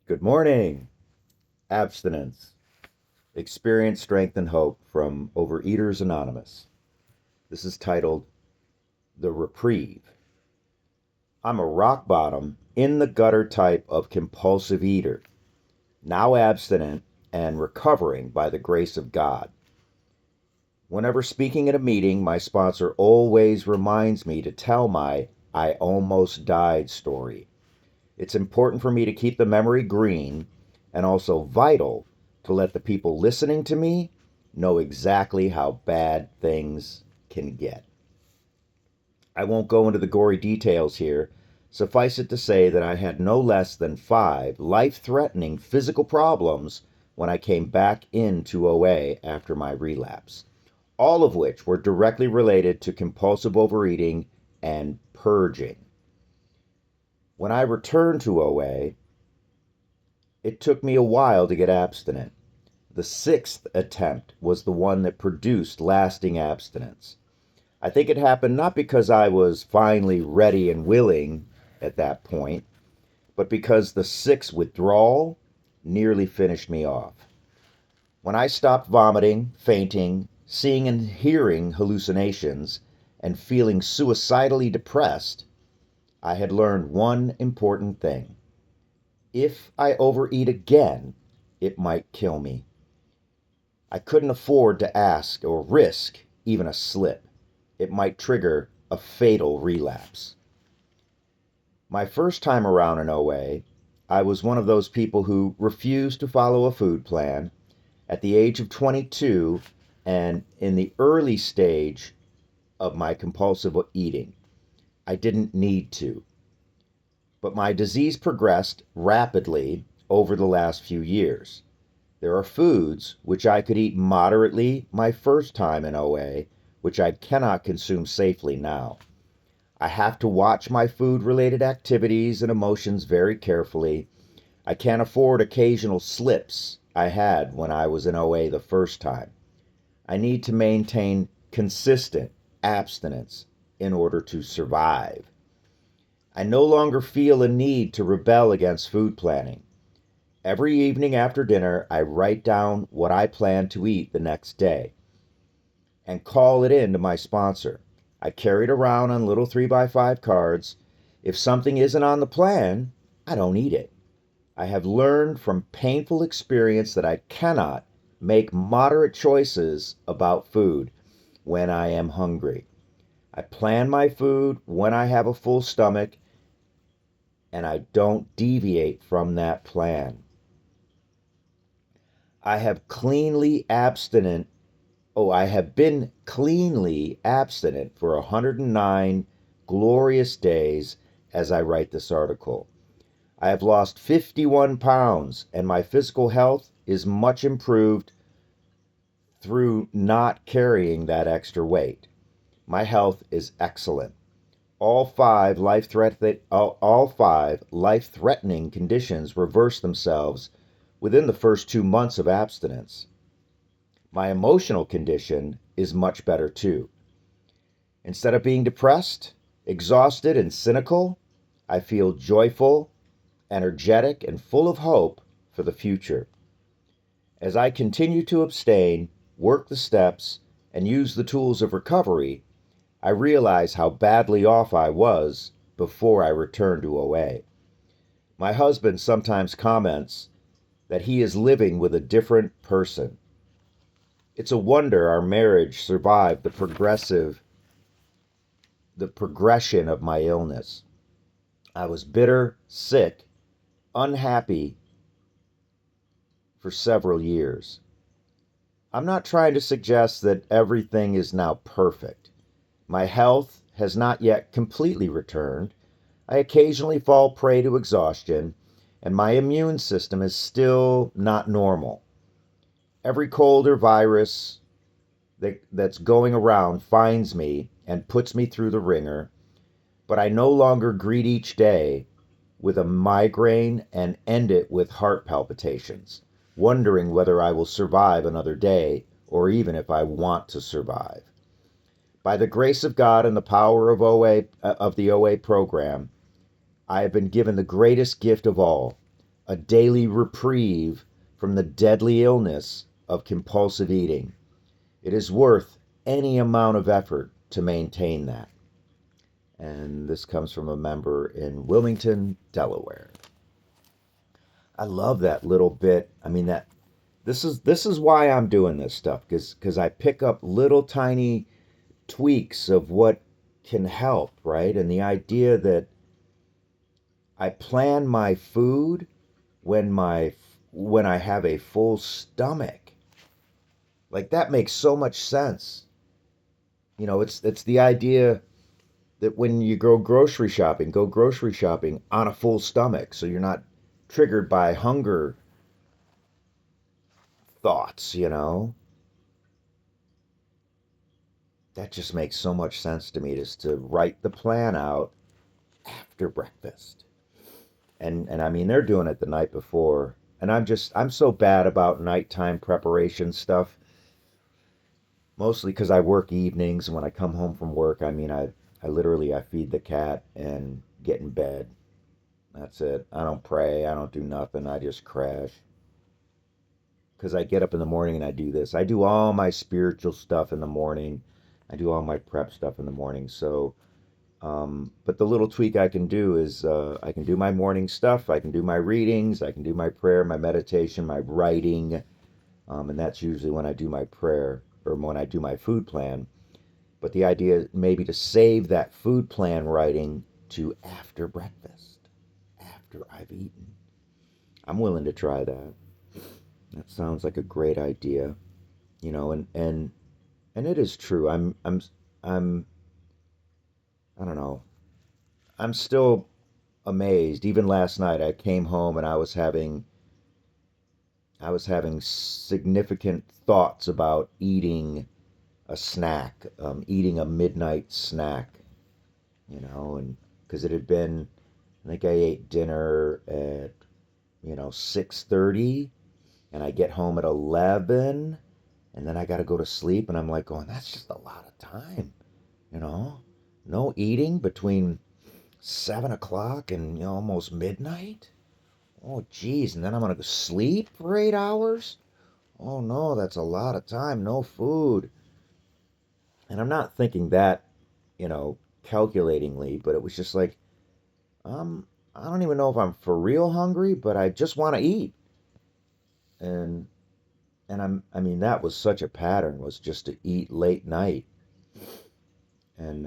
Good morning. Abstinence. Experience, Strength, and Hope from Overeaters Anonymous. This is titled The Reprieve. I'm a rock bottom, in the gutter type of compulsive eater, now abstinent and recovering by the grace of God. Whenever speaking at a meeting, my sponsor always reminds me to tell my "I almost died" story. It's important for me to keep the memory green and also vital to let the people listening to me know exactly how bad things can get. I won't go into the gory details here. Suffice it to say that I had no less than 5 life-threatening physical problems when I came back into OA after my relapse, all of which were directly related to compulsive overeating and purging. When I returned to OA, it took me a while to get abstinent. The 6th attempt was the one that produced lasting abstinence. I think it happened not because I was finally ready and willing at that point, but because the 6th withdrawal nearly finished me off. When I stopped vomiting, fainting, seeing and hearing hallucinations, and feeling suicidally depressed, I had learned one important thing. If I overeat again, it might kill me. I couldn't afford to ask or risk even a slip. It might trigger a fatal relapse. My first time around in OA, I was one of those people who refused to follow a food plan at the age of 22 and in the early stage of my compulsive eating. I didn't need to. But my disease progressed rapidly over the last few years. There are foods which I could eat moderately my first time in OA, which I cannot consume safely now. I have to watch my food-related activities and emotions very carefully. I can't afford occasional slips I had when I was in OA the first time. I need to maintain consistent abstinence in order to survive. I no longer feel a need to rebel against food planning. Every evening after dinner, I write down what I plan to eat the next day and call it in to my sponsor. I carry it around on little 3x5 cards. If something isn't on the plan, I don't eat it. I have learned from painful experience that I cannot make moderate choices about food when I am hungry. I plan my food when I have a full stomach, and I don't deviate from that plan. I have cleanly abstinent. I have been cleanly abstinent for 109 glorious days as I write this article. I have lost 51 pounds, and my physical health is much improved through not carrying that extra weight. My health is excellent. All five life-threatening conditions reverse themselves within the first 2 months of abstinence. My emotional condition is much better too. Instead of being depressed, exhausted, and cynical, I feel joyful, energetic, and full of hope for the future. As I continue to abstain, work the steps, and use the tools of recovery, I realize how badly off I was before I returned to OA. My husband sometimes comments that he is living with a different person. It's a wonder our marriage survived the progression of my illness. I was bitter, sick, unhappy for several years. I'm not trying to suggest that everything is now perfect. My health has not yet completely returned. I occasionally fall prey to exhaustion, and my immune system is still not normal. Every cold or virus that's going around finds me and puts me through the ringer, but I no longer greet each day with a migraine and end it with heart palpitations, wondering whether I will survive another day or even if I want to survive. By the grace of God and the power of the OA program, I have been given the greatest gift of all, a daily reprieve from the deadly illness of compulsive eating. It is worth any amount of effort to maintain that. And this comes from a member in Wilmington, Delaware. I love that little bit. I mean, that this is why I'm doing this stuff, because I pick up little tiny tweaks of what can help, right? And the idea that I plan my food when I have a full stomach. Like, that makes so much sense. It's the idea that when you go grocery shopping on a full stomach so you're not triggered by hunger thoughts. That just makes so much sense to me, just to write the plan out after breakfast. And I mean, they're doing it the night before. And I'm so bad about nighttime preparation stuff, mostly because I work evenings, and when I come home from work, I mean, I literally I feed the cat and get in bed. That's it. I don't pray. I don't do nothing. I just crash. Because I get up in the morning and I do this. I do all my spiritual stuff in the morning. I do all my prep stuff in the morning. So, but the little tweak I can do is I can do my morning stuff. I can do my readings. I can do my prayer, my meditation, my writing. And that's usually when I do my prayer or when I do my food plan. But the idea is maybe to save that food plan writing to after breakfast, after I've eaten. I'm willing to try that. That sounds like a great idea, and it is true. I'm I don't know. I'm still amazed. Even last night I came home and I was having significant thoughts about eating a snack, eating a midnight snack, and because it had been, I think I ate dinner at 6:30, and I get home at 11, and then I got to go to sleep, and I'm like going, that's just a lot of time, you know? No eating between 7 o'clock and almost midnight. Oh, geez, and then I'm gonna go sleep for 8 hours. Oh no, that's a lot of time. No food, and I'm not thinking that, calculatingly, but it was just like, I don't even know if I'm for real hungry, but I just want to eat, and I mean, that was such a pattern, was just to eat late night and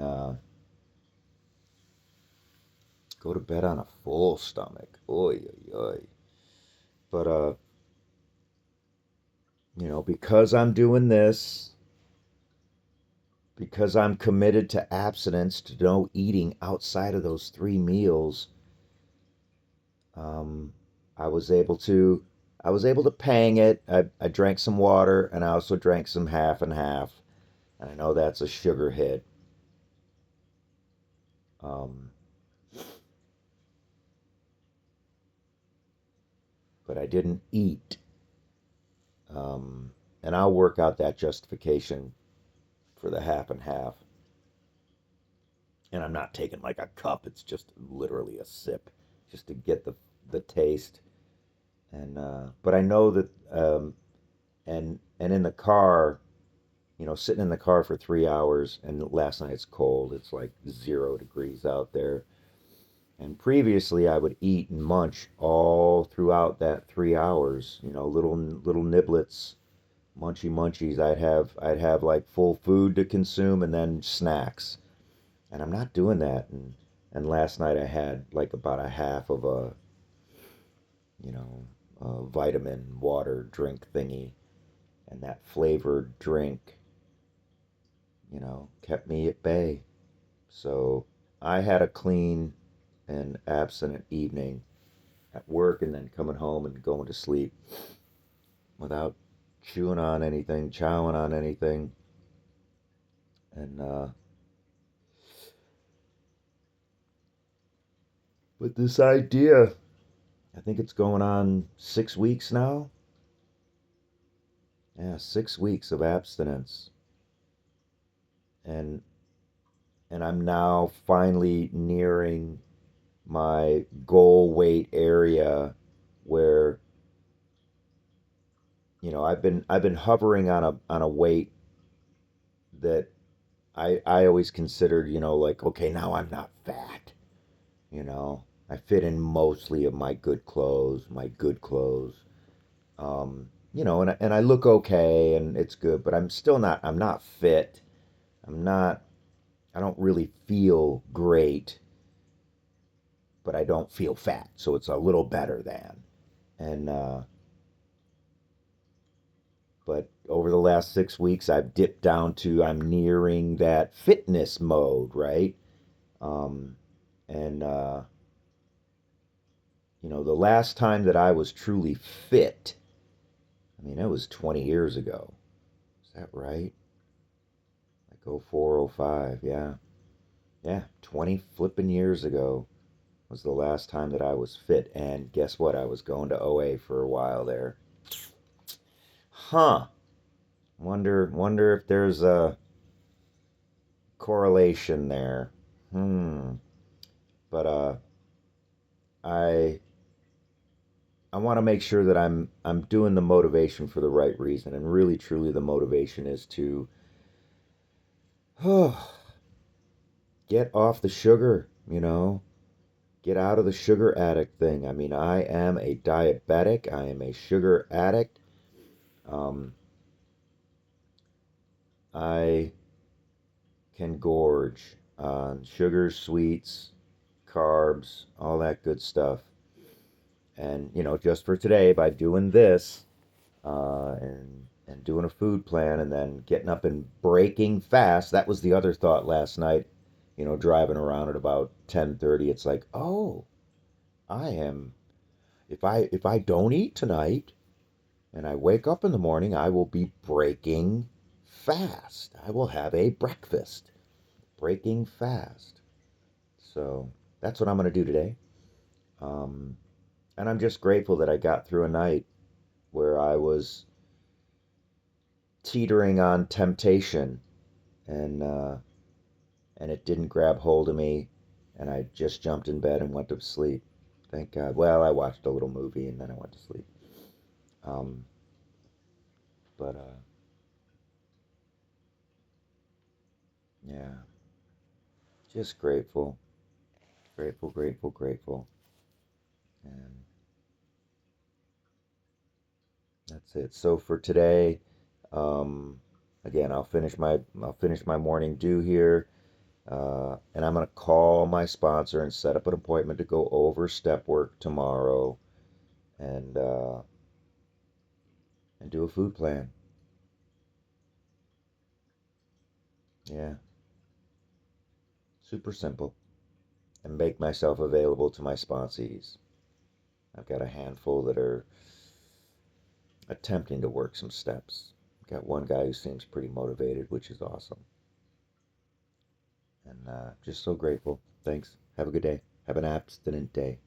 go to bed on a full stomach. Oy, oy, oy. But because I'm doing this, because I'm committed to abstinence, to no eating outside of those 3 meals, um, I was able to I was able to pang it. I drank some water, and I also drank some half and half. And I know that's a sugar hit. Um, but I didn't eat. Um, and I'll work out that justification for the half and half. And I'm not taking like a cup. It's just literally a sip, just to get the taste. And but I know that and in the car, sitting in the car for 3 hours. And last night it's cold. It's like 0 degrees out there. And previously, I would eat and munch all throughout that 3 hours. Little niblets, munchy munchies. I'd have like full food to consume and then snacks. And I'm not doing that. And last night I had like about a half of you know, a vitamin water drink thingy, and that flavored drink, kept me at bay. So I had a clean and abstinent evening at work, and then coming home and going to sleep without chewing on anything, chowing on anything. And but this idea, I think it's going on 6 weeks now. Yeah, 6 weeks of abstinence, and I'm now finally nearing my goal weight area I've been hovering on a weight that I always considered, like, okay, now I'm not fat, you know. I fit in mostly of my good clothes. And I look okay and it's good, but I'm not fit. I'm not, I don't really feel great, but I don't feel fat. So it's a little better than. And, but over the last 6 weeks, I've dipped down to, I'm nearing that fitness mode, right? Um, and, the last time that I was truly fit, I mean, it was 20 years ago. Is that right? Like 04, 05, yeah. Yeah, 20 flipping years ago was the last time that I was fit. And guess what? I was going to OA for a while there. Huh. Wonder if there's a correlation there. Hmm. But I I want to make sure that I'm doing the motivation for the right reason, and really truly the motivation is to get off the sugar, get out of the sugar addict thing. I mean, I am a diabetic, I am a sugar addict. Um, I can gorge on sugars, sweets, carbs, all that good stuff. And, just for today, by doing this, and doing a food plan and then getting up and breaking fast. That was the other thought last night, driving around at about 10:30. It's like, "Oh, I am if I don't eat tonight and I wake up in the morning, I will be breaking fast. I will have a breakfast. Breaking fast." So, that's what I'm going to do today. Um, and I'm just grateful that I got through a night where I was teetering on temptation and it didn't grab hold of me, and I just jumped in bed and went to sleep. Thank God. Well, I watched a little movie and then I went to sleep. Um, but yeah, just grateful, grateful, grateful, grateful, and that's it. So for today, um, again, I'll finish my morning due here. And I'm gonna call my sponsor and set up an appointment to go over step work tomorrow, and uh, and do a food plan. Yeah, super simple. And make myself available to my sponsees. I've got a handful that are attempting to work some steps. I've got one guy who seems pretty motivated, which is awesome. And just so grateful. Thanks. Have a good day. Have an abstinent day.